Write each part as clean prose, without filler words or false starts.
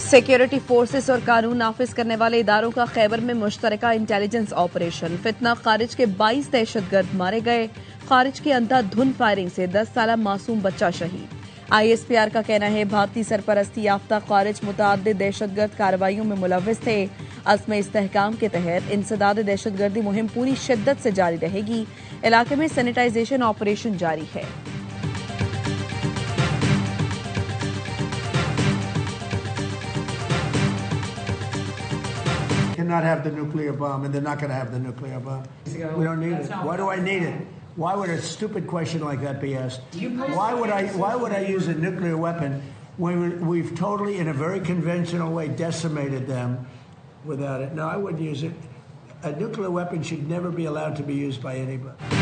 Security forces और कानून नाफिज करने वाले इदारों का खैबर में मुश्तरका इंटेलिजेंस ऑपरेशन। फितना खारिज के 22 दहशतगर्द मारे गए। खारिज की अंधाधुंध फायरिंग से 10 साल मासूम बच्चा शहीद। ISPR का कहना है भारतीय सरपरस्ती याफ्ता खारिज मुतअद्दिद दहशतगर्द कार्रवाइयों में मुलव्विस थे। अज़्म इस्तेहकाम के तहत इंसदाद दहशतगर्दी मुहिम पूरी शिद्दत से जारी रहेगी। इलाके में सैनिटाइजेशन ऑपरेशन जारी है। Cannot have the nuclear bomb, and they're not going to have the nuclear bomb. We don't need it. Why do I need it? Why would a stupid question like that be asked? Why would I use a nuclear weapon when we've totally, in a very conventional way, decimated them without it? No, I wouldn't use it. A nuclear weapon should never be allowed to be used by anybody.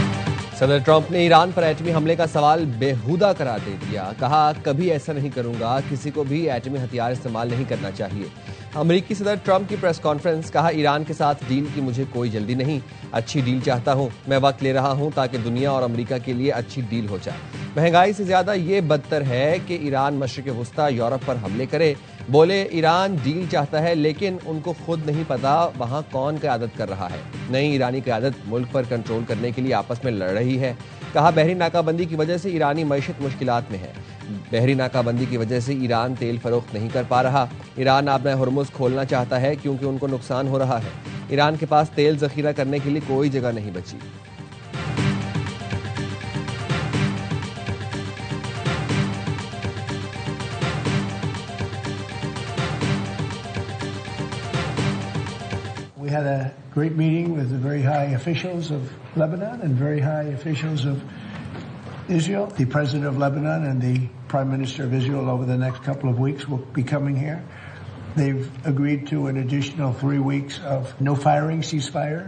सदर Trump ने Iran पर एटमी हमले का सवाल बेहुदा करार दे दिया। कहा, कभी ऐसा नहीं करूंगा, किसी को भी एटमी हथियार इस्तेमाल नहीं करना चाहिए। अमेरिकी सदर ट्रंप की प्रेस कॉन्फ्रेंस। कहा, ईरान के साथ डील की मुझे कोई जल्दी नहीं, अच्छी डील चाहता हूं। मैं वक्त ले रहा हूं ताकि दुनिया और अमेरिका के लिए अच्छी डील हो जाए। महंगाई से ज्यादा ये बदतर है कि ईरान मशरिक वुस्ता यूरोप पर हमले करे। बोले, ईरान डील चाहता है लेकिन उनको खुद नहीं पता वहां कौन क़यादत कर रहा है। नई ईरानी क़यादत मुल्क पर कंट्रोल करने के लिए आपस में लड़ रही है। कहा, बहरी नाकाबंदी की वजह से ईरानी मईशत मुश्किलात में है। बहरी नाकाबंदी की वजह से ईरान तेल फरोख्त नहीं कर पा रहा। ईरान अपना हुर्मुज़ खोलना चाहता है क्योंकि उनको नुकसान हो रहा है। ईरान के पास तेल जखीरा करने के लिए कोई जगह नहीं बची। We had a great meeting with the very high officials of Lebanon and very high officials of Israel. The president of Lebanon and the prime minister of Israel over the next couple of weeks will be coming here. They've agreed to an additional 3 weeks of no firing, ceasefire.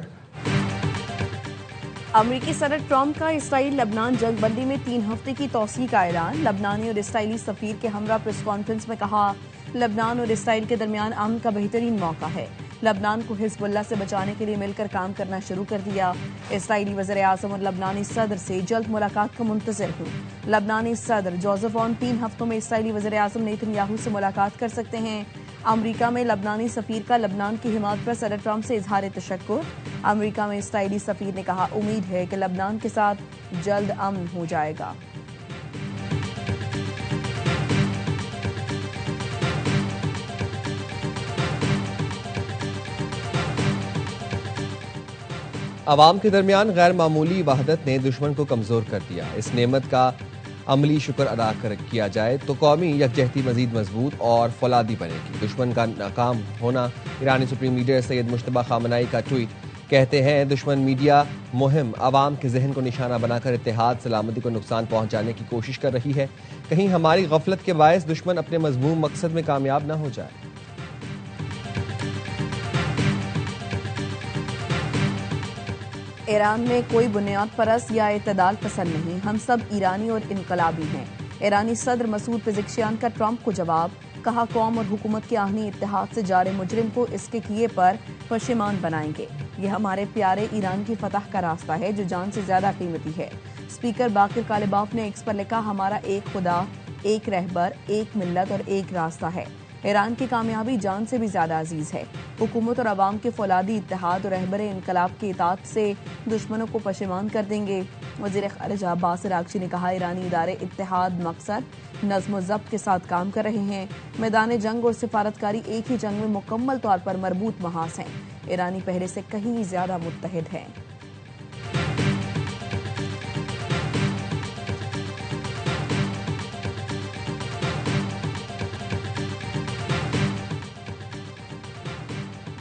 अमरीकी सदर Trump का Israel लबनान जंगबंदी में 3 हफ्ते की तौसीक का ऐलान। लबनानी और Israeli सफीर के हमरा प्रेस कॉन्फ्रेंस में कहा, लबनान और इसराइल के दरमियान अमन का बेहतरीन मौका है। लबनान को हिजबुल्लाह से बचाने के लिए मिलकर काम करना शुरू कर दिया। इसराइली वज़ीर आज़म और लबनानी सदर से जल्द मुलाकात का मुंतज़िर हूँ। लबनानी सदर जोसेफ ऑन 3 हफ्तों में इसराइली वज़ीर आज़म नेतन्याहू से मुलाकात कर सकते हैं। अमरीका में लबनानी सफीर का लबनान की हिमायत पर सदर ट्रंप से इजहार तशक्कुर। अमरीका में इसराइली सफीर ने कहा, उम्मीद है कि लबनान के साथ जल्द अमन हो जाएगा। अवाम के दरमियान गैर मामूली वहदत ने दुश्मन को कमज़ोर कर दिया। इस नेमत का अमली शुक्र अदा किया जाए तो कौमी यकजहती मजीद मजबूत और फौलादी बनेगी। दुश्मन का नाकाम होना। ईरानी supreme leader Syed Mojtaba Khamenei का ट्वीट। कहते हैं, दुश्मन मीडिया मुहिम अवाम के जहन को निशाना बनाकर इत्तेहाद सलामती को नुकसान पहुंचाने की कोशिश कर रही है। कहीं हमारी गफलत के बायस दुश्मन अपने मजमूम मकसद में कामयाब न हो जाए। ईरान में कोई बुनियाद परस्त या इत्तेदाल पसंद नहीं, हम सब ईरानी और इनकलाबी हैं। ईरानी सदर मसूद पेज़ेश्कियान का ट्रंप को जवाब। कहा, कौम और हुकूमत के आहनी इत्तेहाद से जारे मुजरिम को इसके किए पर पशेमान बनाएंगे। यह हमारे प्यारे ईरान की फतह का रास्ता है जो जान से ज्यादा कीमती है। स्पीकर बाकिर कालिबाफ ने एक्स पर लिखा, हमारा एक खुदा, एक रहबर, एक मिल्लत और एक रास्ता है। ईरान की कामयाबी जान से भी ज्यादा अजीज है। हुकूमत और अवाम के फौलादी इत्तेहाद और रहबर इनकलाब की इताअत से दुश्मनों को पशेमान कर देंगे। वज़ीर ख़ारिजा अब्बास अराग़ची ने कहा, ईरानी इदारे इत्तेहाद, मकसद, नज़्म व ज़ब्त के साथ काम कर रहे हैं। मैदान जंग और सिफारतकारी एक ही जंग में मुकम्मल तौर पर मरबूत महाज हैं। ईरानी पहले से कहीं ज्यादा मुत्तहिद हैं।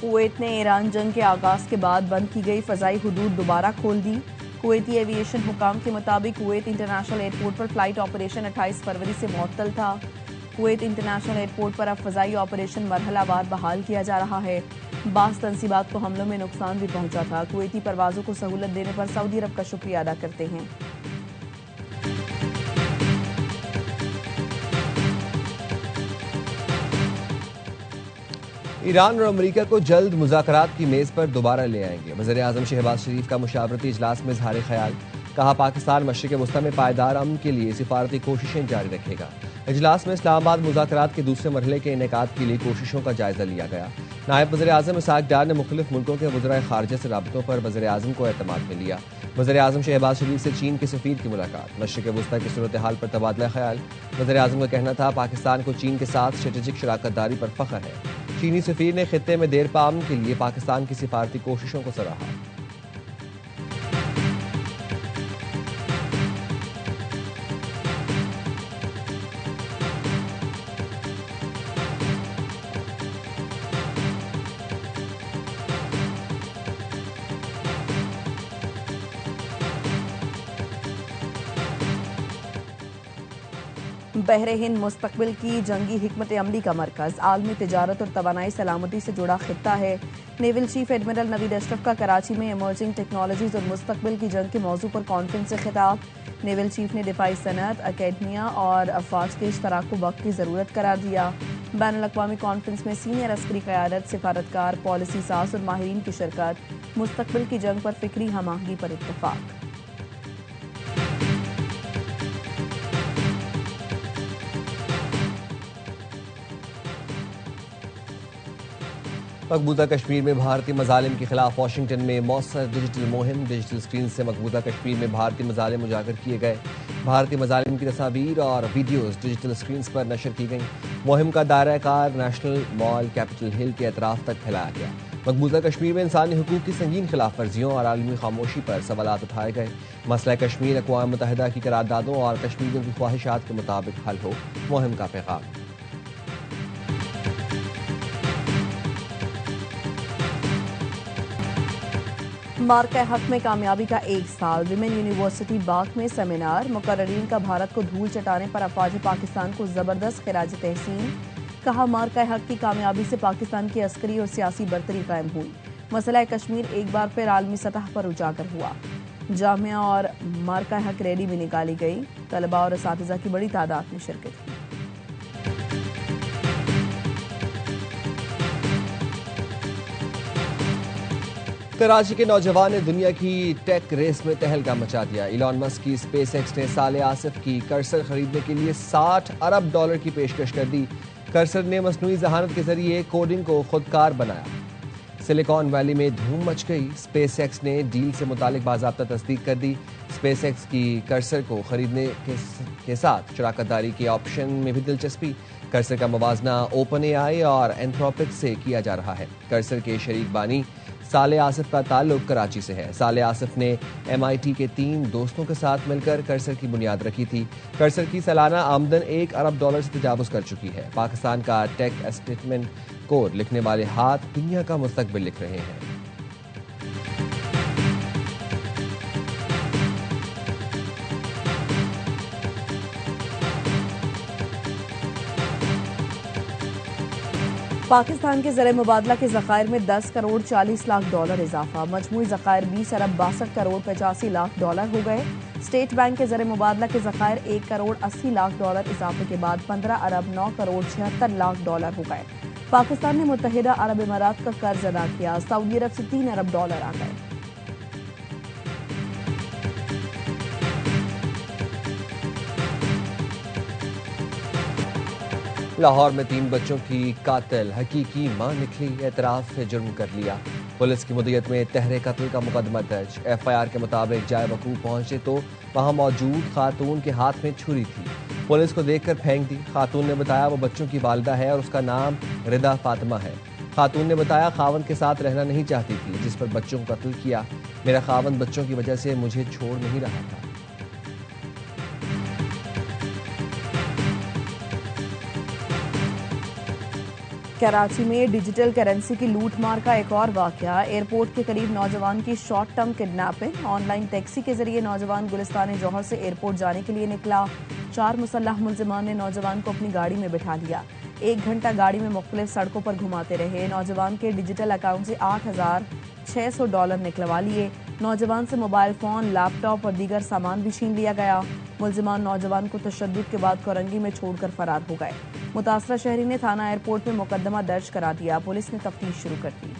कुवैत ने ईरान जंग के आगाज के बाद बंद की गई फ़ज़ाई हुदूद दोबारा खोल दी। कुवैती एविएशन हुकाम के मुताबिक कुवैत इंटरनेशनल एयरपोर्ट पर फ्लाइट ऑपरेशन 28 फरवरी से मुअत्तल था। कुवैत इंटरनेशनल एयरपोर्ट पर अब फ़ज़ाई ऑपरेशन मरहलावार बहाल किया जा रहा है। बाज़ तनसीबात को हमलों में नुकसान भी पहुंचा था। कुवैती परवाज़ों को सहूलत देने पर सऊदी अरब का शुक्रिया अदा करते हैं। ईरान और अमेरिका को जल्द मुज़ाकरात की मेज़ पर दोबारा ले आएंगे। वज़ीर आज़म शहबाज शरीफ का मुशावरती इजलास में इज़हार ख्याल। कहा पाकिस्तान मशरिक़ वस्ता में पायदार अमन के लिए सिफारती कोशिशें जारी रखेगा। इजलास में इस्लामाबाद मुज़ाकरात के दूसरे मरहले के इनेकाद के लिए कोशिशों का जायजा लिया गया। नायब वज़ीर-ए-आज़म इसहाक डार ने मुख्तलिफ मुल्कों के वज़राए ख़ारिजा से राबतों पर वज़ीर-ए-आज़म को एतमाद में लिया। वज़ीर-ए-आज़म शहबाज शरीफ से चीन के सफ़ीर की मुलाकात, मशरिक़ वस्ता की सूरत हाल पर तबादला ख्याल। वज़ीर-ए-आज़म का कहना था पाकिस्तान को चीन के साथ स्ट्रेटेजिक शराकत दारी पर फ़ख्र है। चीनी सफ़ीर ने खित्ते में देर पा अमन के लिए पाकिस्तान की सिफारती कोशिशों को सराहा। बहरे हिंद मुस्तकबिल की जंगी हिकमत अमली का मरकज़ आलमी तिजारत और तवानाई सलामती से जुड़ा खित्ता है। Naval chief admiral Naveed Ashraf का कराची में इमर्जिंग टेक्नोलॉजीज और मुस्तकबिल की जंग के मौजू पर कॉन्फ्रेंस से खिताब। नेवल चीफ ने दिफाई सनत, अकेडमिया और अफवाज के इश्तराक को वक्त की ज़रूरत करार दिया। बैनुल-अक़वामी कॉन्फ्रेंस में सीनियर अस्करी क़यादत, सिफारतकार, पॉलिसी साज और माहिरीन की शिरकत। मुस्तकबिल की जंग पर फ़िक्री हम-आहंगी पर इत्तफ़ाक़। मकबूजा कश्मीर में भारतीय मजालिम के खिलाफ वाशिंगटन में मौसर डिजिटल मुहिम, डिजिटल स्क्रीन से मकबूजा कश्मीर में भारतीय मजालिम उजागर किए गए। भारतीय मजालिम की तस्वीर और वीडियोज़ डिजिटल स्क्रीन पर नशर की गई। मुहिम का दायरा car national mall Capitol Hill के अतराफ तक फैलाया गया। मकबूजा कश्मीर में इंसानी हुकूक की संगीन खिलाफ वर्जियों और आलमी खामोशी पर सवालात उठाए गए। मसला कश्मीर अक़वाम मुत्तहिदा की करारदादों और कश्मीरियों की ख्वाहिशात के मुताबिक हल हो, मुहिम का पैगाम। मार्का हक में कामयाबी का एक साल, विमेन यूनिवर्सिटी बाग में सेमिनार। मुकर्ररीन का भारत को धूल चटाने पर अफवाज पाकिस्तान को जबरदस्त खिराज तहसीन। कहा मार्का हक की कामयाबी से पाकिस्तान की अस्करी और सियासी बरतरी कायम हुई। मसला कश्मीर एक बार फिर आलमी सतह पर उजागर हुआ। जामिया और मार्का हक रैली भी निकाली गई। तलबा और असातिज़ा की बड़ी तादाद में शिरकत की। कराची के नौजवान ने दुनिया की टेक रेस में तहलका मचा दिया। इलॉन मस्क की स्पेस एक्स ने साले आसिफ की कर्सर खरीदने के लिए $60 अरब की पेशकश कर दी। कर्सर ने मसनूई जहानत के जरिए कोडिंग को खुदकार बनाया। सिलिकॉन वैली में धूम मच गई। स्पेस एक्स ने डील से मुतालिक बाज़ाब्ता तस्दीक कर दी। स्पेस एक्स की कर्सर को खरीदने के साथ शराकतदारी के ऑप्शन में भी दिलचस्पी। कर्सर का मुवाजना ओपन एआई और एंथ्रोपिक से किया जा रहा है। कर्सर के शरीक बानी साले आसिफ का ताल्लुक कराची से है। साले आसिफ ने MIT के 3 दोस्तों के साथ मिलकर कर्सर की बुनियाद रखी थी। कर्सर की सालाना आमदन $1 अरब से तजावुज़ कर चुकी है। पाकिस्तान का टेक स्टेटमेंट कोड लिखने वाले हाथ दुनिया का मुस्तकबिल लिख रहे हैं। पाकिस्तान के ज़र मुबादला के ज़खायर में 10 करोड़ 40 लाख डॉलर इजाफा। मजमूई ज़खायर 20 अरब 62 करोड़ 85 लाख डॉलर हो गए। स्टेट बैंक के ज़र मुबादला के ज़खायर 1 करोड़ 80 लाख डॉलर इजाफे के बाद 15 अरब 9 करोड़ 76 लाख डॉलर हो गए। पाकिस्तान ने मुत्तहिदा अरब इमारात का कर्ज अदा किया। सऊदी अरब से 3 अरब डॉलर आ गए। लाहौर में 3 बच्चों की कातिल हकीकी मां निकली, एतराफ से जुर्म कर लिया। पुलिस की मुद्दत में तहरे कत्ल का मुकदमा दर्ज। FIR के मुताबिक जाए वकूफ पहुंचे तो वहां मौजूद खातून के हाथ में छुरी थी। पुलिस को देखकर फेंक दी। खातून ने बताया वो बच्चों की वालिदा है और उसका नाम रिदा फातिमा है। खातून ने बताया खावंद के साथ रहना नहीं चाहती थी, जिस पर बच्चों को कत्ल किया। मेरा खावंद बच्चों की वजह से मुझे छोड़ नहीं रहा था। कराची में डिजिटल करेंसी की लूटमार का एक और वाकया। एयरपोर्ट के करीब नौजवान की short term kidnapping. Online taxi के जरिए नौजवान गुलिस्तान जौहर से एयरपोर्ट जाने के लिए निकला। 4 मुसल्लह मुल्जिमान ने नौजवान को अपनी गाड़ी में बिठा लिया। 1 घंटा गाड़ी में मुख्तलिफ सड़कों पर घुमाते रहे। नौजवान के डिजिटल अकाउंट से $8,600 निकलवा लिए। नौजवान से मोबाइल फोन, लैपटॉप और दीगर सामान भी छीन लिया गया। मुल्जिमान नौजवान को तशद्दुद के बाद कोरंगी में छोड़कर फरार हो गए। मुतासरा शहरी ने थाना एयरपोर्ट में मुकदमा दर्ज करा दिया। पुलिस ने तफ्तीश शुरू कर दी।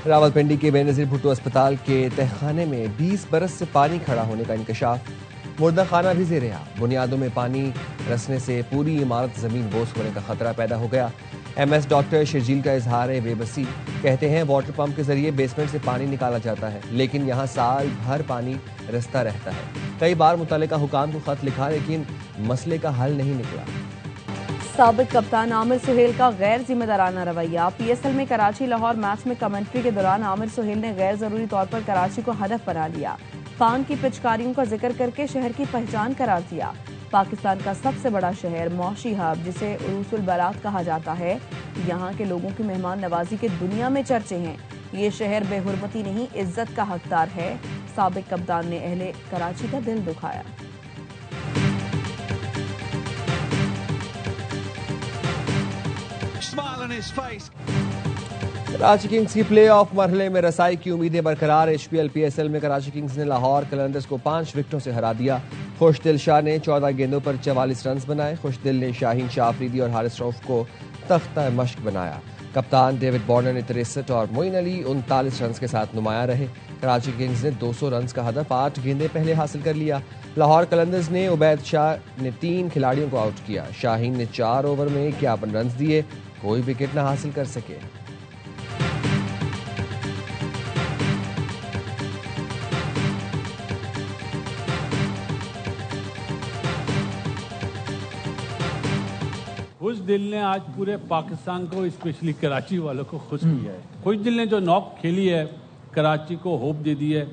रावलपिंडी के बेनजीर भुट्टो अस्पताल के तहखाने में 20 बरस से पानी खड़ा होने का इंकशाफ। मुर्दा खाना भी ज़ेरे आब, बुनियादों में पानी रसने से पूरी इमारत जमीन बोस होने का खतरा पैदा हो गया। MS डॉक्टर शर्जील का इजहार है बेबसी। कहते हैं वाटर पंप के जरिए बेसमेंट से पानी निकाला जाता है, लेकिन यहाँ साल भर पानी रसता रहता है। कई बार मुतल्लिका हुकाम को खत लिखा, लेकिन मसले का हल नहीं निकला। साबिक कप्तान आमिर सुहेल का गैर जिम्मेदाराना रवैया। PSL में कराची लाहौर मैच में कमेंट्री के दौरान आमिर सुहेल ने गैर जरूरी तौर पर कराची को हदफ बना लिया। पान की पिचकारियों का जिक्र करके शहर की पहचान करार दिया। पाकिस्तान का सबसे बड़ा शहर मौशी हब, जिसे उरूसुल बारात कहा जाता है, यहाँ के लोगों की मेहमान नवाजी के दुनिया में चर्चे हैं। ये शहर बेहुरमती नहीं, इज्जत का हकदार है। साबिक कप्तान ने अहले कराची का दिल दुखाया। कराची किंग्स की प्लेऑफ मरहले में रसाई की उम्मीदें बरकरार। HPL PSL में कराची किंग्स ने लाहौर कलंदर्स को 5 विकेटों से हरा दिया। खुशदिल शाह ने 14 गेंदों पर 44 रन बनाए। खुशदिल ने शाहीन शाह अफरीदी और हारिस रऊफ को तख्ता मश्क बनाया। कप्तान डेविड वार्नर ने 63 और मोइन अली 39 रन के साथ नुमाया रहे। कराची किंग्स ने 200 रन का हदफ 8 गेंदें पहले हासिल कर लिया। लाहौर कलंदर्स ने उबैद शाह ने 3 खिलाड़ियों को आउट किया। शाहीन ने 4 ओवर में 51 रन दिए, कोई विकेट न हासिल कर सके। खुशदिल ने आज पूरे पाकिस्तान को, स्पेशली कराची वालों को खुश किया है। खुशदिल ने जो नॉक खेली है, कराची को होप दे दी है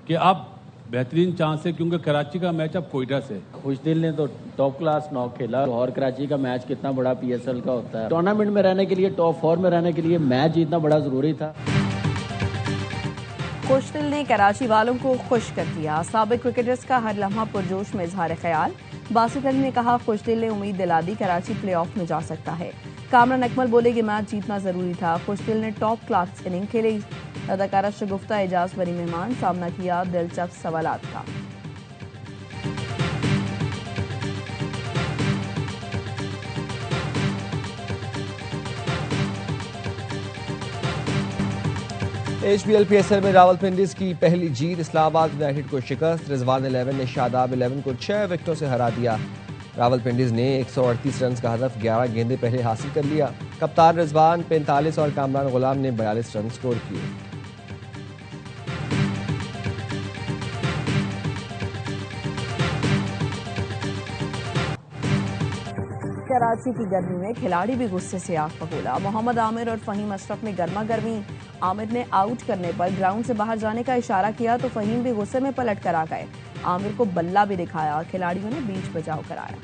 कि अब बेहतरीन चांस है, क्योंकि कराची का मैच अब कोयटा से। खुशदिल ने तो टॉप क्लास नॉक खेला। और कराची का मैच कितना बड़ा PSL का होता है। टूर्नामेंट में रहने के लिए, टॉप 4 में रहने के लिए मैच जीतना बड़ा जरूरी था। खुशदिल ने कराची वालों को खुश कर दिया। साबिक क्रिकेटर्स का हर लम्हा पुरजोश में इजहार ख्याल। बासित अली ने कहा, खुशदिल ने उम्मीद दिला दी कराची प्लेऑफ में जा सकता है। कामरान अकमल बोले कि मैच जीतना जरूरी था। खुशदिल ने टॉप क्लास इनिंग खेली। अदाकारा शगुफ्ता एजाज बड़ी मेहमान, सामना किया दिलचस्प सवालात का। HPL PSL में रावलपिंडी की पहली जीत। इस्लामाबाद यूनाइटेड को शिकस्त। रिजवान 11 ने शादाब 11 को 6 विकेटों से हरा दिया। रावलपिंडी ने 138 रन का हदफ 11 गेंदें पहले हासिल कर लिया। कप्तान रिजवान 45 और कामरान गुलाम ने 42 रन स्कोर किए। कराची की गर्मी में खिलाड़ी भी गुस्से से आग बबूला। मोहम्मद आमिर और फहीम अशरफ में गर्मा गर्मी। आमिर ने आउट करने पर ग्राउंड से बाहर जाने का इशारा किया तो फहीम भी गुस्से में पलट कर आ गए। आमिर को बल्ला भी दिखाया। खिलाड़ियों ने बीच बचाव कराया।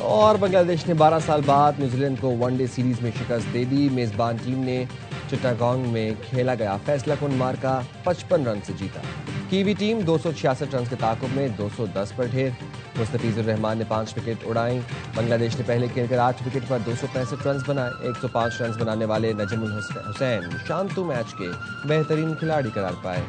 और बांग्लादेश ने 12 साल बाद न्यूजीलैंड को वनडे सीरीज में शिकस्त दे दी। मेजबान टीम ने चिट्टागोंग में खेला गया फैसला कुन मार्का 55 रन से जीता। कीवी टीम 266 रन के ताकुब में 210 पर ढेर। मुस्तफिजुर रहमान ने 5 विकेट उड़ाई। बांग्लादेश ने पहले खेलकर 8 विकेट पर 265 रन बनाए। 105 रन बनाने वाले नजमुल हुसैन शांतु मैच के बेहतरीन खिलाड़ी करार पाए।